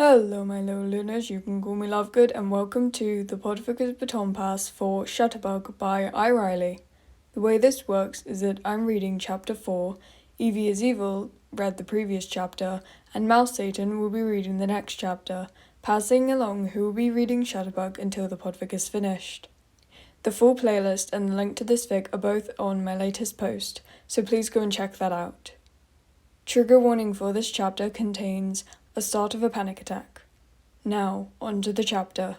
Hello my little learners, you can call me Lovegood and welcome to the Podficer's Baton Pass for Shutterbug by Iriley. The way this works is that I'm reading chapter 4, Evie is Evil read the previous chapter, and Mouse Satan will be reading the next chapter, passing along who will be reading Shutterbug until the podfic is finished. The full playlist and the link to this fic are both on my latest post, so please go and check that out. Trigger warning for this chapter contains a start of a panic attack. Now, on to the chapter.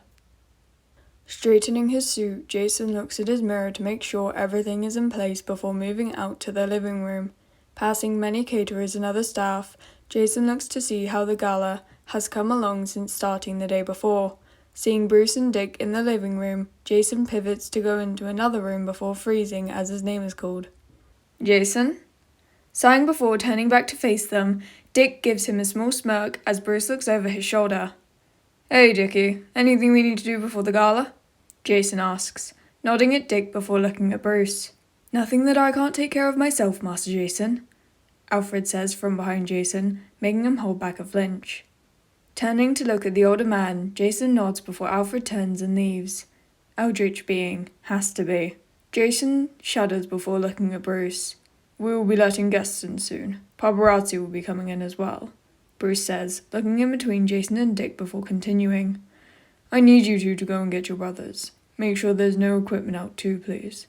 Straightening his suit, Jason looks at his mirror to make sure everything is in place before moving out to their living room. Passing many caterers and other staff, Jason looks to see how the gala has come along since starting the day before. Seeing Bruce and Dick in the living room, Jason pivots to go into another room before freezing as his name is called. Jason? Sighing before turning back to face them, Dick gives him a small smirk as Bruce looks over his shoulder. Hey Dickie, anything we need to do before the gala? Jason asks, nodding at Dick before looking at Bruce. Nothing that I can't take care of myself, Master Jason, Alfred says from behind Jason, making him hold back a flinch. Turning to look at the older man, Jason nods before Alfred turns and leaves. Eldritch being, has to be. Jason shudders before looking at Bruce. We will be letting guests in soon. Paparazzi will be coming in as well, Bruce says, looking in between Jason and Dick before continuing. I need you two to go and get your brothers. Make sure there's no equipment out too, please.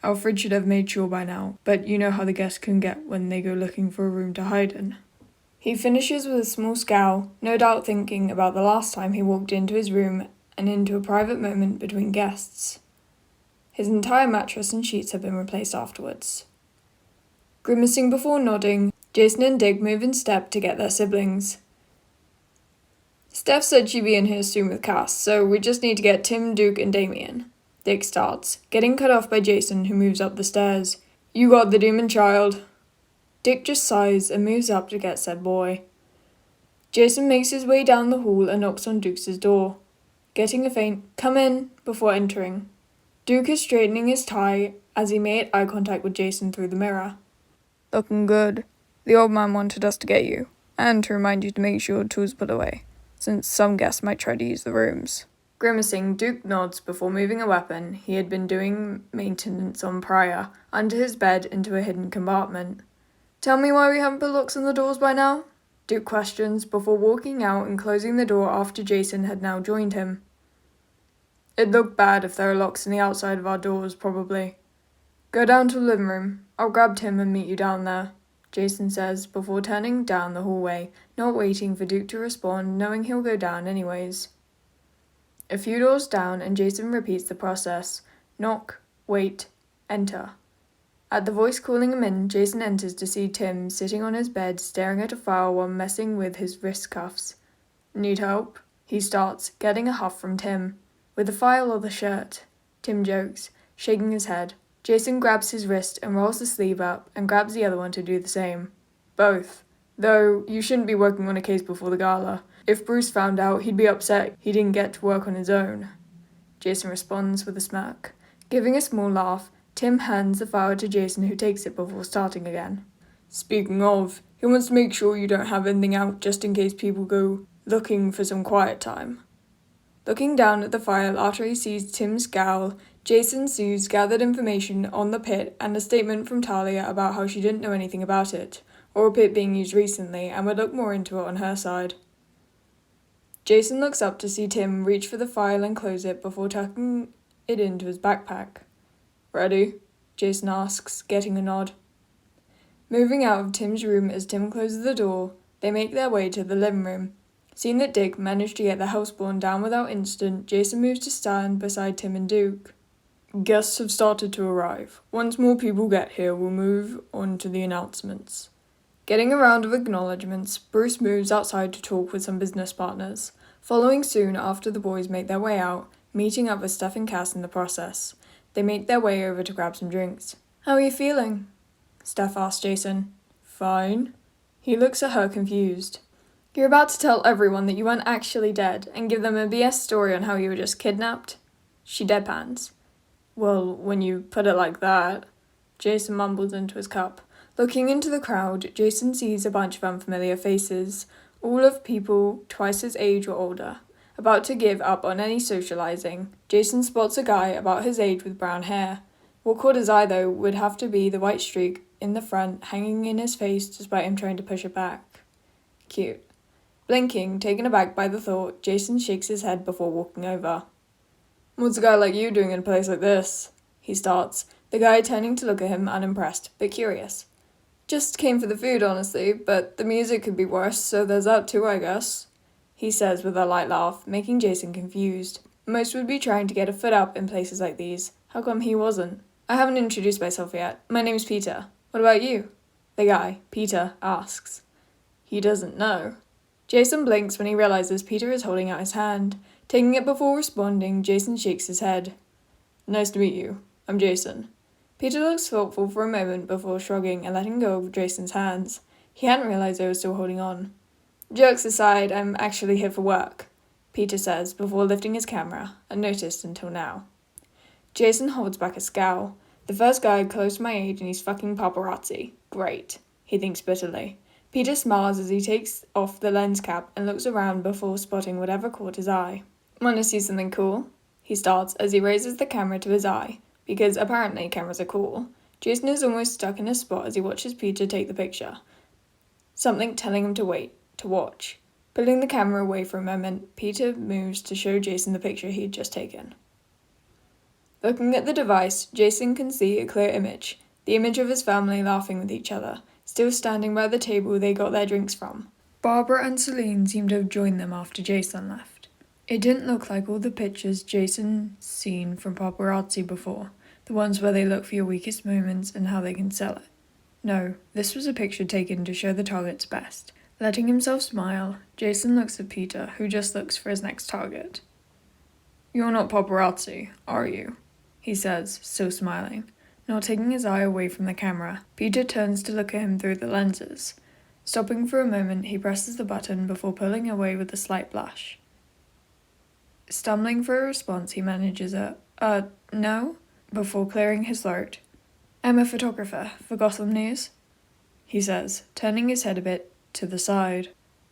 Alfred should have made sure by now, but you know how the guests can get when they go looking for a room to hide in. He finishes with a small scowl, no doubt thinking about the last time he walked into his room and into a private moment between guests. His entire mattress and sheets have been replaced afterwards. Grimacing before nodding, Jason and Dick move in step to get their siblings. Steph said she'd be in here soon with Cass, so we just need to get Tim, Duke, and Damien. Dick starts, getting cut off by Jason, who moves up the stairs. You got the demon child. Dick just sighs and moves up to get said boy. Jason makes his way down the hall and knocks on Duke's door, getting a faint "come in" before entering. Duke is straightening his tie as he made eye contact with Jason through the mirror. Looking good. The old man wanted us to get you, and to remind you to make sure your tools put away, since some guests might try to use the rooms. Grimacing, Duke nods before moving a weapon he had been doing maintenance on prior, under his bed into a hidden compartment. Tell me why we haven't put locks on the doors by now? Duke questions before walking out and closing the door after Jason had now joined him. It'd look bad if there are locks on the outside of our doors, probably. Go down to the living room. I'll grab Tim and meet you down there, Jason says before turning down the hallway, not waiting for Duke to respond, knowing he'll go down anyways. A few doors down and Jason repeats the process. Knock, wait, enter. At the voice calling him in, Jason enters to see Tim sitting on his bed staring at a file while messing with his wrist cuffs. Need help? He starts, getting a huff from Tim. With the file or the shirt? Tim jokes, shaking his head. Jason grabs his wrist and rolls the sleeve up and grabs the other one to do the same. Both. Though, you shouldn't be working on a case before the gala. If Bruce found out, he'd be upset he didn't get to work on his own. Jason responds with a smirk. Giving a small laugh, Tim hands the file to Jason, who takes it before starting again. Speaking of, he wants to make sure you don't have anything out just in case people go looking for some quiet time. Looking down at the file after he sees Tim's scowl, Jason sees gathered information on the pit and a statement from Talia about how she didn't know anything about it, or a pit being used recently, and would look more into it on her side. Jason looks up to see Tim reach for the file and close it before tucking it into his backpack. Ready? Jason asks, getting a nod. Moving out of Tim's room as Tim closes the door, they make their way to the living room. Seeing that Dick managed to get the houseborn down without incident, Jason moves to stand beside Tim and Duke. Guests have started to arrive. Once more people get here, we'll move on to the announcements. Getting a round of acknowledgements, Bruce moves outside to talk with some business partners, following soon after the boys make their way out, meeting up with Steph and Cass in the process. They make their way over to grab some drinks. How are you feeling? Steph asks Jason. Fine. He looks at her confused. You're about to tell everyone that you weren't actually dead and give them a BS story on how you were just kidnapped? She deadpans. Well, when you put it like that, Jason mumbles into his cup. Looking into the crowd, Jason sees a bunch of unfamiliar faces. all of people twice his age or older. About to give up on any socializing, Jason spots a guy about his age with brown hair. What caught his eye, though, would have to be the white streak in the front hanging in his face despite him trying to push it back. Cute. Blinking, taken aback by the thought, Jason shakes his head before walking over. "What's a guy like you doing in a place like this?" he starts, the guy turning to look at him unimpressed, but curious. "Just came for the food, honestly, but the music could be worse, so there's that too, I guess," he says with a light laugh, making Jason confused. Most would be trying to get a foot up in places like these. How come he wasn't? "I haven't introduced myself yet. My name's Peter. What about you?" the guy, Peter, asks. He doesn't know. Jason blinks when he realizes Peter is holding out his hand. Taking it before responding, Jason shakes his head. "Nice to meet you. I'm Jason." Peter looks thoughtful for a moment before shrugging and letting go of Jason's hands. He hadn't realized they were still holding on. "Jokes aside, I'm actually here for work," Peter says before lifting his camera, unnoticed until now. Jason holds back a scowl. The first guy close to my age and he's fucking paparazzi. Great, he thinks bitterly. Peter smiles as he takes off the lens cap and looks around before spotting whatever caught his eye. "Want to see something cool?" he starts as he raises the camera to his eye, because apparently cameras are cool. Jason is almost stuck in a spot as he watches Peter take the picture. Something telling him to wait, to watch. Pulling the camera away for a moment, Peter moves to show Jason the picture he had just taken. Looking at the device, Jason can see a clear image, the image of his family laughing with each other, still standing by the table they got their drinks from. Barbara and Celine seemed to have joined them after Jason left. It didn't look like all the pictures Jason's seen from paparazzi before, the ones where they look for your weakest moments and how they can sell it. No, this was a picture taken to show the target's best. Letting himself smile, Jason looks at Peter, who just looks for his next target. "You're not paparazzi, are you?" he says, still smiling. Not taking his eye away from the camera, Peter turns to look at him through the lenses. Stopping for a moment, he presses the button before pulling away with a slight blush. Stumbling for a response, he manages no, before clearing his throat. "I'm a photographer for Gotham News," he says, turning his head a bit to the side.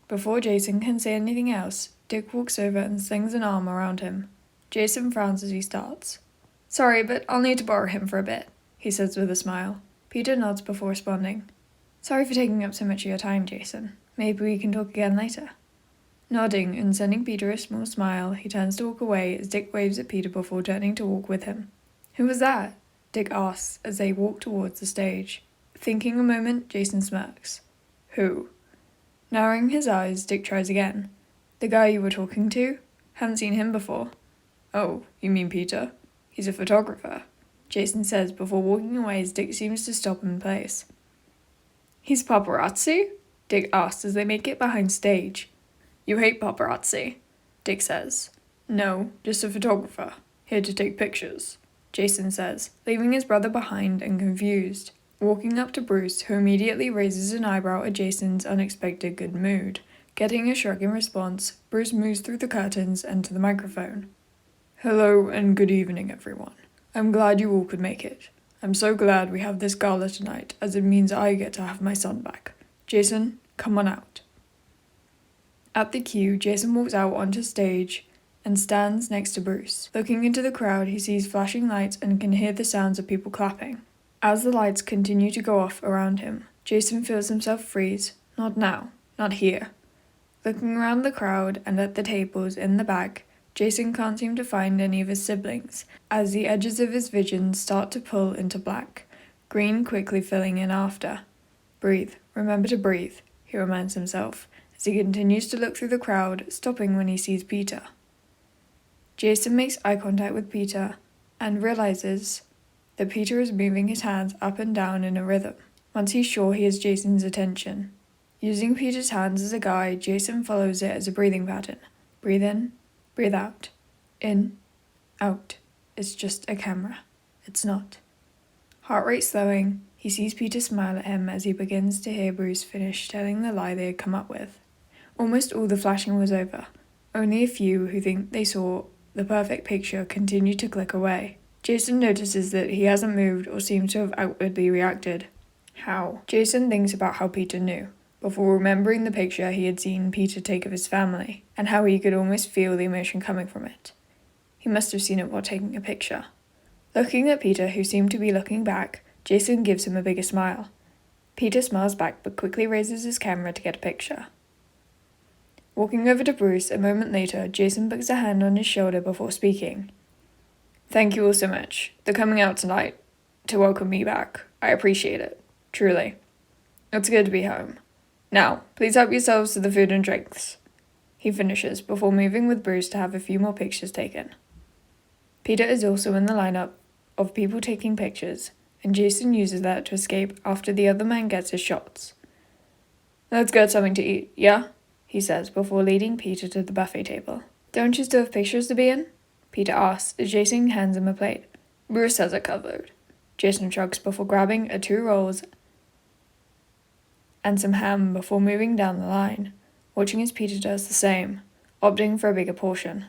Before Jason can say anything else, Dick walks over and slings an arm around him. Jason frowns as he starts. "Sorry, but I'll need to borrow him for a bit," he says with a smile. Peter nods before responding. "Sorry for taking up so much of your time, Jason. Maybe we can talk again later." Nodding and sending Peter a small smile, he turns to walk away as Dick waves at Peter before turning to walk with him. "Who was that?" Dick asks as they walk towards the stage. Thinking a moment, Jason smirks. "Who?" Narrowing his eyes, Dick tries again. "The guy you were talking to? Haven't seen him before." "Oh, you mean Peter? He's a photographer," Jason says before walking away as Dick seems to stop in place. "He's paparazzi?" Dick asks as they make it behind stage. "You hate paparazzi," Dick says. "No, just a photographer. Here to take pictures," Jason says, leaving his brother behind and confused. Walking up to Bruce, who immediately raises an eyebrow at Jason's unexpected good mood. Getting a shrug in response, Bruce moves through the curtains and to the microphone. "Hello and good evening, everyone. I'm glad you all could make it. I'm so glad we have this gala tonight, as it means I get to have my son back. Jason, come on out." At the cue, Jason walks out onto stage and stands next to Bruce. Looking into the crowd, he sees flashing lights and can hear the sounds of people clapping. As the lights continue to go off around him, Jason feels himself freeze. Not now, not here. Looking around the crowd and at the tables in the back, Jason can't seem to find any of his siblings, as the edges of his vision start to pull into black, green quickly filling in after. Breathe, remember to breathe, he reminds himself, as he continues to look through the crowd, stopping when he sees Peter. Jason makes eye contact with Peter and realizes that Peter is moving his hands up and down in a rhythm. Once he's sure he has Jason's attention. Using Peter's hands as a guide, Jason follows it as a breathing pattern. Breathe in, breathe out. In, out. It's just a camera. It's not. Heart rate slowing, he sees Peter smile at him as he begins to hear Bruce finish telling the lie they had come up with. Almost all the flashing was over. Only a few who think they saw the perfect picture continue to click away. Jason notices that he hasn't moved or seems to have outwardly reacted. How? Jason thinks about how Peter knew. before remembering the picture he had seen Peter take of his family, and how he could almost feel the emotion coming from it. He must have seen it while taking a picture. Looking at Peter, who seemed to be looking back, Jason gives him a bigger smile. Peter smiles back but quickly raises his camera to get a picture. Walking over to Bruce, a moment later, Jason puts a hand on his shoulder before speaking. "Thank you all so much. They're coming out tonight to welcome me back. I appreciate it. Truly. It's good to be home. Now, please help yourselves to the food and drinks," he finishes before moving with Bruce to have a few more pictures taken. Peter is also in the lineup of people taking pictures, and Jason uses that to escape after the other man gets his shots. "Let's get something to eat, yeah?" he says before leading Peter to the buffet table. "Don't you still have pictures to be in?" Peter asks as Jason hands him a plate. "Bruce has it covered." Jason shrugs before grabbing 2 rolls and some ham before moving down the line, watching as Peter does the same, opting for a bigger portion.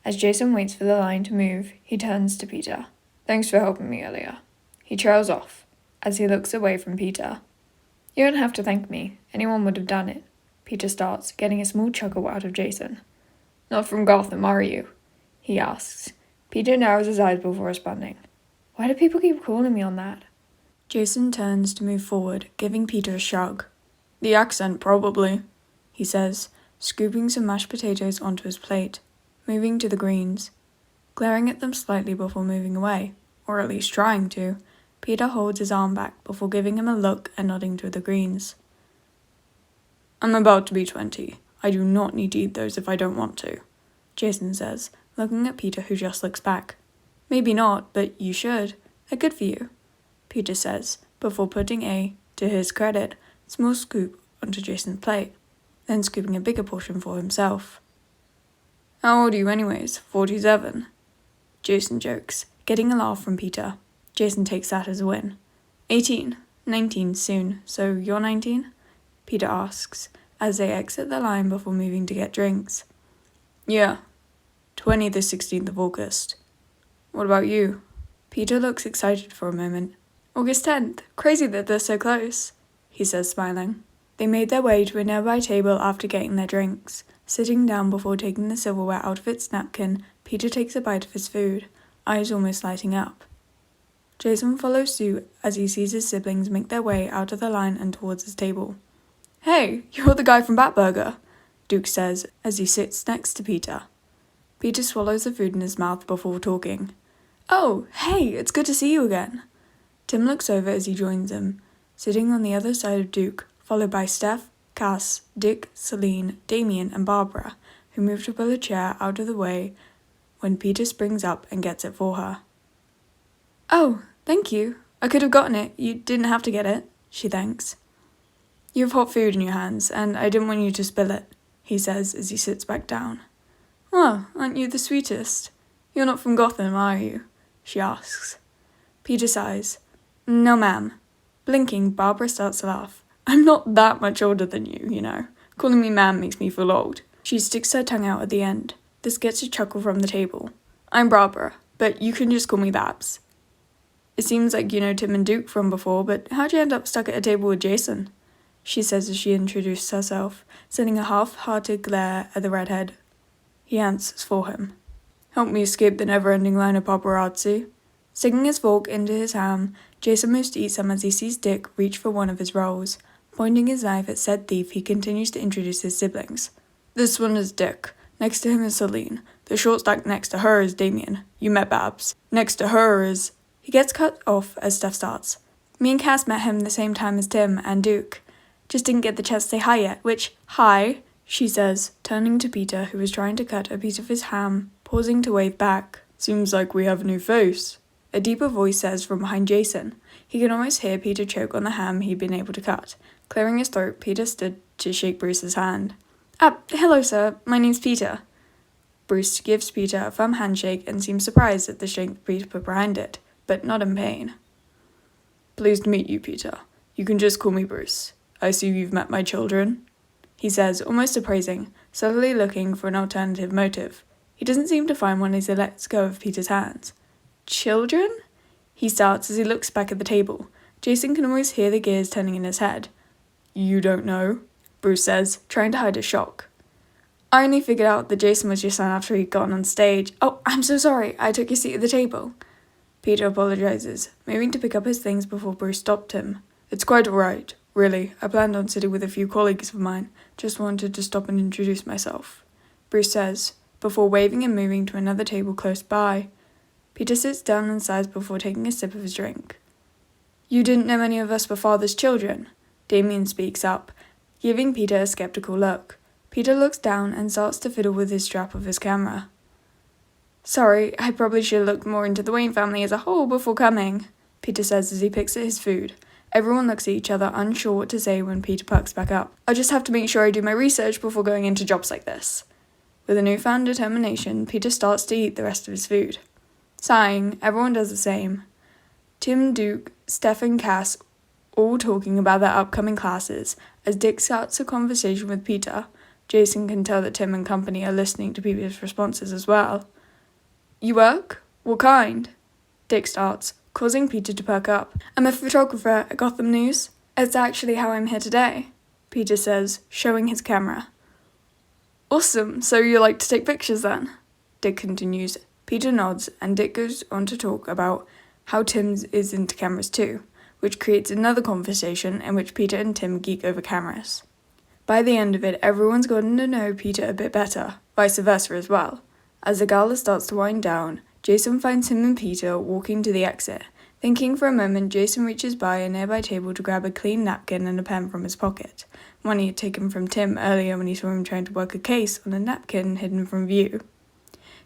As Jason waits for the line to move, he turns to Peter. "Thanks for helping me earlier." He trails off, as he looks away from Peter. "You don't have to thank me. Anyone would have done it." Peter starts, getting a small chuckle out of Jason. "Not from Gotham, are you?" he asks. Peter narrows his eyes before responding. "Why do people keep calling me on that?" Jason turns to move forward, giving Peter a shrug. "The accent, probably," he says, scooping some mashed potatoes onto his plate, moving to the greens. Glaring at them slightly before moving away, or at least trying to, Peter holds his arm back before giving him a look and nodding to the greens. "I'm about to be 20. I do not need to eat those if I don't want to," Jason says, looking at Peter, who just looks back. "Maybe not, but you should. They're good for you," Peter says, before putting a, to his credit, small scoop onto Jason's plate, then scooping a bigger portion for himself. "How old are you anyways? 47? Jason jokes, getting a laugh from Peter. Jason takes that as a win. 18. 19 soon, so you're 19? Peter asks, as they exit the line before moving to get drinks. "Yeah. 20 the 16th of August. What about you?" Peter looks excited for a moment. "August 10th. Crazy that they're so close," he says, smiling. They made their way to a nearby table after getting their drinks. Sitting down before taking the silverware out of its napkin, Peter takes a bite of his food, eyes almost lighting up. Jason follows suit as he sees his siblings make their way out of the line and towards his table. "Hey, you're the guy from Batburger," Duke says as he sits next to Peter. Peter swallows the food in his mouth before talking. "Oh, hey, it's good to see you again." Tim looks over as he joins him, sitting on the other side of Duke, followed by Steph, Cass, Dick, Celine, Damien, and Barbara, who move to pull a chair out of the way when Peter springs up and gets it for her. "Oh, thank you. I could have gotten it. You didn't have to get it," she thanks. "You have hot food in your hands, and I didn't want you to spill it," he says as he sits back down. "Well, aren't you the sweetest? You're not from Gotham, are you?" she asks. Peter sighs. "No, ma'am." Blinking, Barbara starts to laugh. "I'm not that much older than you, you know. Calling me ma'am makes me feel old." She sticks her tongue out at the end. This gets a chuckle from the table. "I'm Barbara, but you can just call me Babs." "It seems like you know Tim and Duke from before, but how'd you end up stuck at a table with Jason?" she says as she introduces herself, sending a half-hearted glare at the redhead. He answers for him. "Help me escape the never-ending line of paparazzi." Sticking his fork into his ham, Jason moves to eat some as he sees Dick reach for one of his rolls. Pointing his knife at said thief, he continues to introduce his siblings. "This one is Dick. Next to him is Celine. The short stack next to her is Damien. You met Babs. Next to her is..." He gets cut off as Steph starts. "Me and Cass met him the same time as Tim and Duke. Just didn't get the chance to say hi yet, which, hi," she says, turning to Peter, who is trying to cut a piece of his ham, pausing to wave back. "Seems like we have a new face," a deeper voice says from behind Jason. He can almost hear Peter choke on the ham he'd been able to cut. Clearing his throat, Peter stood to shake Bruce's hand. Hello, sir. My name's Peter." Bruce gives Peter a firm handshake and seems surprised at the strength Peter put behind it, but not in pain. "Pleased to meet you, Peter. You can just call me Bruce. I see you've met my children," he says, almost appraising, subtly looking for an alternative motive. He doesn't seem to find one as he lets go of Peter's hands. "Children?" he starts as he looks back at the table. Jason can almost hear the gears turning in his head. You don't know, Bruce says, trying to hide his shock. I only figured out that Jason was your son after he'd gotten on stage. Oh, I'm so sorry, I took your seat at the table. Peter apologizes, moving to pick up his things before Bruce stopped him. It's quite alright, really. I planned on sitting with a few colleagues of mine. Just wanted to stop and introduce myself, Bruce says, before waving and moving to another table close by. Peter sits down and sighs before taking a sip of his drink. You didn't know any of us were father's children? Damien speaks up, giving Peter a skeptical look. Peter looks down and starts to fiddle with his strap of his camera. Sorry, I probably should have looked more into the Wayne family as a whole before coming, Peter says as he picks at his food. Everyone looks at each other, unsure what to say when Peter perks back up. I just have to make sure I do my research before going into jobs like this. With a newfound determination, Peter starts to eat the rest of his food. Sighing, everyone does the same. Tim, Duke, Steph and Cass all talking about their upcoming classes. As Dick starts a conversation with Peter, Jason can tell that Tim and company are listening to Peter's responses as well. You work? What kind? Dick starts, causing Peter to perk up. I'm a photographer at Gotham News. It's actually how I'm here today, Peter says, showing his camera. Awesome, so you like to take pictures then? Dick continues. Peter nods, and Dick goes on to talk about how Tim is into cameras too, which creates another conversation in which Peter and Tim geek over cameras. By the end of it, everyone's gotten to know Peter a bit better, vice versa as well. As the gala starts to wind down, Jason finds him and Peter walking to the exit. Thinking for a moment, Jason reaches by a nearby table to grab a clean napkin and a pen from his pocket, one he had taken from Tim earlier when he saw him trying to work a case on a napkin hidden from view.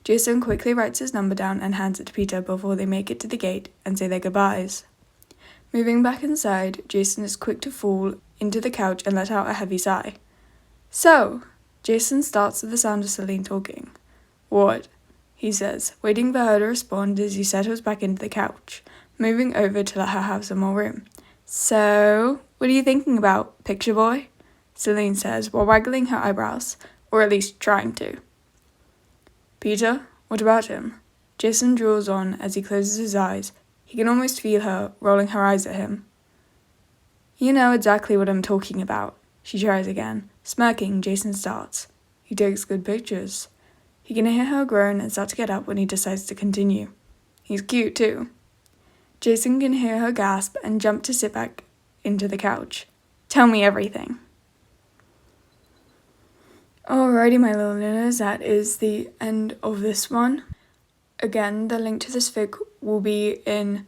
Jason quickly writes his number down and hands it to Peter before they make it to the gate and say their goodbyes. Moving back inside, Jason is quick to fall into the couch and let out a heavy sigh. So, Jason starts at the sound of Celine talking. What? He says, waiting for her to respond as he settles back into the couch, moving over to let her have some more room. So, what are you thinking about, picture boy? Celine says, while waggling her eyebrows, or at least trying to. Peter, what about him? Jason draws on as he closes his eyes. He can almost feel her rolling her eyes at him. You know exactly what I'm talking about. She tries again. Smirking, Jason starts. He takes good pictures. He can hear her groan and start to get up when he decides to continue. He's cute too. Jason can hear her gasp and jump to sit back into the couch. Tell me everything. Alrighty, my little learners, that is the end of this one. Again, the link to this fic will be in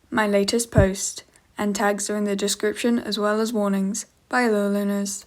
my latest post, and tags are in the description as well as warnings. Bye, little learners.